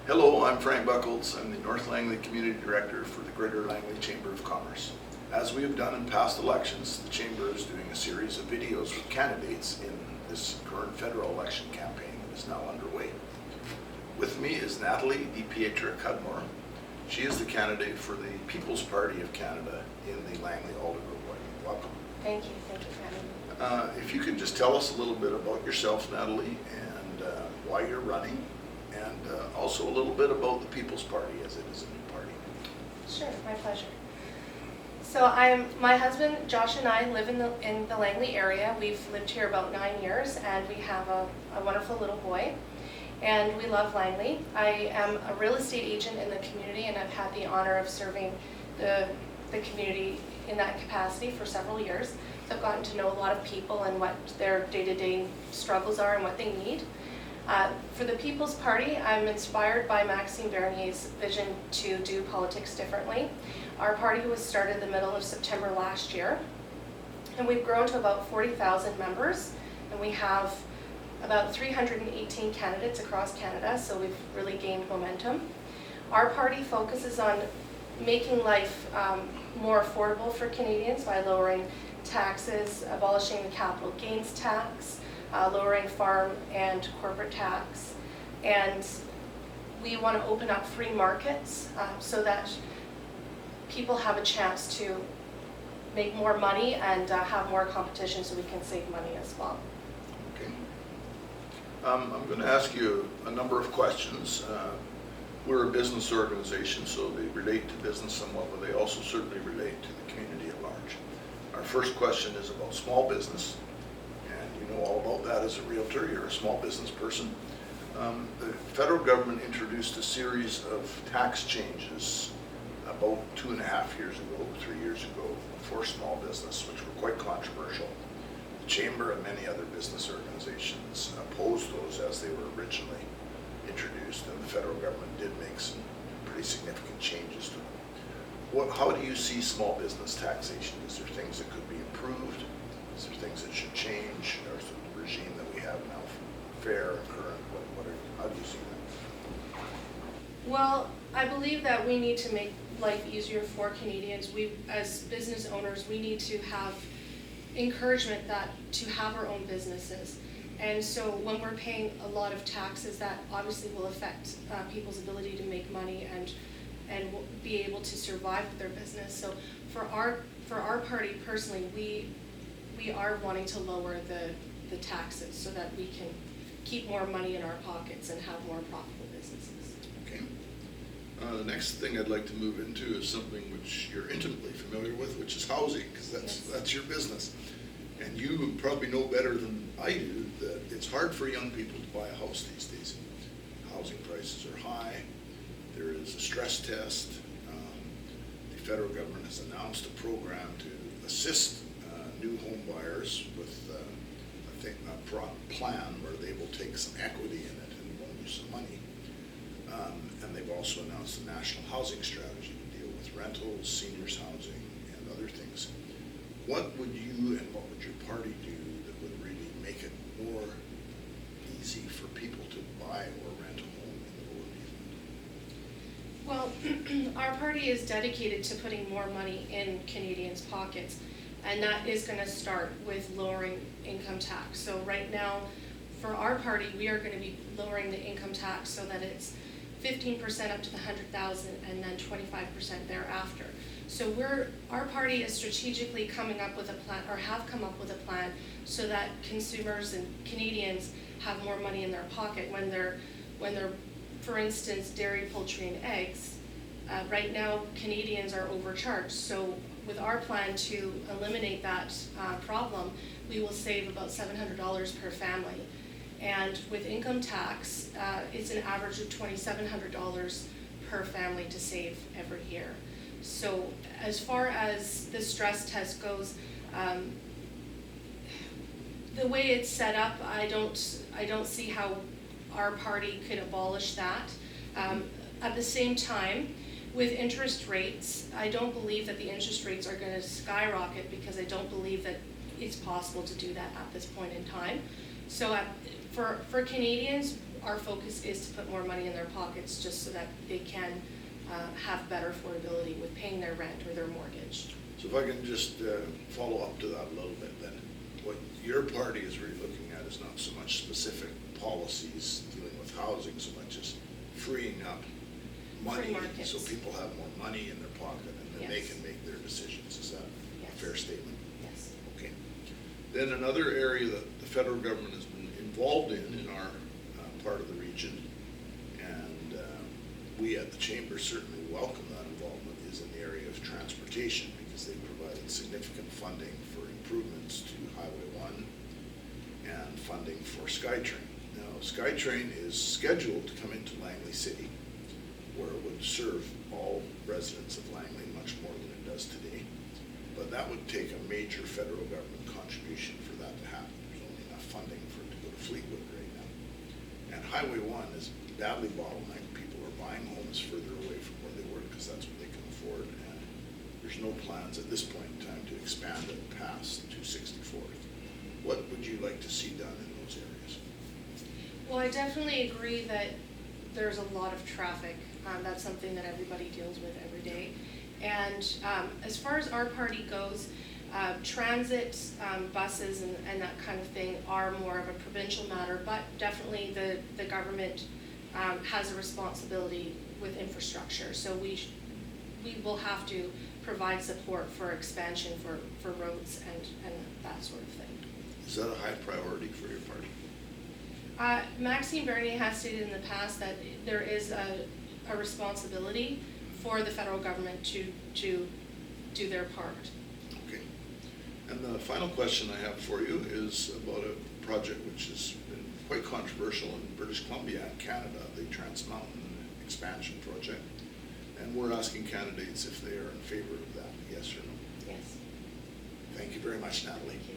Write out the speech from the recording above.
Hello, I'm Frank Buckles. I'm the North Langley Community Director for the Greater Langley Chamber of Commerce. As we have done in past elections, the Chamber is doing a series of videos with candidates in this current federal election campaign that is now underway. With me is Natalie DiPietra-Cudmore. She is the candidate for the People's Party of Canada in the Langley Aldergrove. Welcome. Thank you for having me. If you can just tell us a little bit about yourself, Natalie, and why you're running, and also a little bit about the People's Party as it is a new party. Sure, my pleasure. So my husband Josh and I live in the Langley area. We've lived here about 9 years, and we have a wonderful little boy, and we love Langley. I am a real estate agent in the community, and I've had the honor of serving the community in that capacity for several years. So I've gotten to know a lot of people and what their day-to-day struggles are and what they need. For the People's Party, I'm inspired by Maxime Bernier's vision to do politics differently. Our party was started in the middle of September last year, and we've grown to about 40,000 members, and we have about 318 candidates across Canada, so we've really gained momentum. Our party focuses on making life more affordable for Canadians by lowering taxes, abolishing the capital gains tax, lowering farm and corporate tax, and we want to open up free markets so that people have a chance to make more money and have more competition so we can save money as well. Okay. I'm going to ask you a number of questions. We're a business organization, so they relate to business somewhat, but they also certainly relate to the community at large. Our first question is about small business. You know all about that as a realtor. You're a small business person. The federal government introduced a series of tax changes about 2.5 years ago, 3 years ago, for small business, which were quite controversial. The Chamber and many other business organizations opposed those as they were originally introduced, and the federal government did make some pretty significant changes to them. How do you see small business taxation? Is there things that could be improved? Is there things that should change? Or is the regime that we have now fair and current? How do you see that? Well, I believe that we need to make life easier for Canadians. We, as business owners, we need to have encouragement to have our own businesses. And so when we're paying a lot of taxes, that obviously will affect people's ability to make money and be able to survive with their business. So for our party personally, we are wanting to lower the taxes so that we can keep more money in our pockets and have more profitable businesses. Okay. The next thing I'd like to move into is something which you're intimately familiar with, which is housing, because that's your business. And you probably know better than I do that it's hard for young people to buy a house these days. Housing prices are high. There is a stress test. The federal government has announced a program to assist new home buyers with a plan where they will take some equity in it and loan you some money. And they've also announced a national housing strategy to deal with rentals, seniors housing, and other things. What would you and what would your party do that would really make it more easy for people to buy or rent a home in the lower Mainland? Well, our party is dedicated to putting more money in Canadians' pockets, and that is going to start with lowering income tax. So right now, for our party, we are going to be lowering the income tax so that it's 15% up to the 100,000 and then 25% thereafter. So our party is strategically coming up with a plan, or have come up with a plan, so that consumers and Canadians have more money in their pocket when they're, for instance, dairy, poultry, and eggs. Right now, Canadians are overcharged. So with our plan to eliminate that problem, we will save about $700 per family. And with income tax, it's an average of $2,700 per family to save every year. So as far as the stress test goes, the way it's set up, I don't see how our party could abolish that. At the same time, with interest rates, I don't believe that the interest rates are going to skyrocket, because I don't believe that it's possible to do that at this point in time. So for Canadians, our focus is to put more money in their pockets just so that they can have better affordability with paying their rent or their mortgage. So if I can just follow up to that a little bit then, what your party is really looking at is not so much specific policies dealing with housing so much as freeing up money Free markets. so people have more money in their pocket and then they Yes. can make their decisions. Is that Yes. a fair statement? Yes. Okay. Then another area that the federal government has been involved in our part of the region, and we at the Chamber certainly welcome that involvement, is in the area of transportation, because they provided significant funding for improvements to Highway 1 and funding for SkyTrain. Now, SkyTrain is scheduled to come into Langley City, where it would serve all residents of Langley much more than it does today. But that would take a major federal government contribution for that to happen. There's only enough funding for it to go to Fleetwood right now. And Highway 1 is badly bottlenecked. People are buying homes further away from where they work because that's what they can afford. And there's no plans at this point in time to expand it past 264th. What would you like to see done in those areas? Well, I definitely agree that there's a lot of traffic. That's something that everybody deals with every day. And as far as our party goes, transit, buses and that kind of thing are more of a provincial matter, but definitely the government has a responsibility with infrastructure. So we will have to provide support for expansion for roads and that sort of thing. Is that a high priority for your party? Maxime Bernier has stated in the past that there is a responsibility for the federal government to do their part. Okay. And the final question I have for you is about a project which has been quite controversial in British Columbia and Canada, the Trans Mountain Expansion Project. And we're asking candidates if they are in favor of that, yes or no. Yes. Thank you very much, Natalie. Thank you.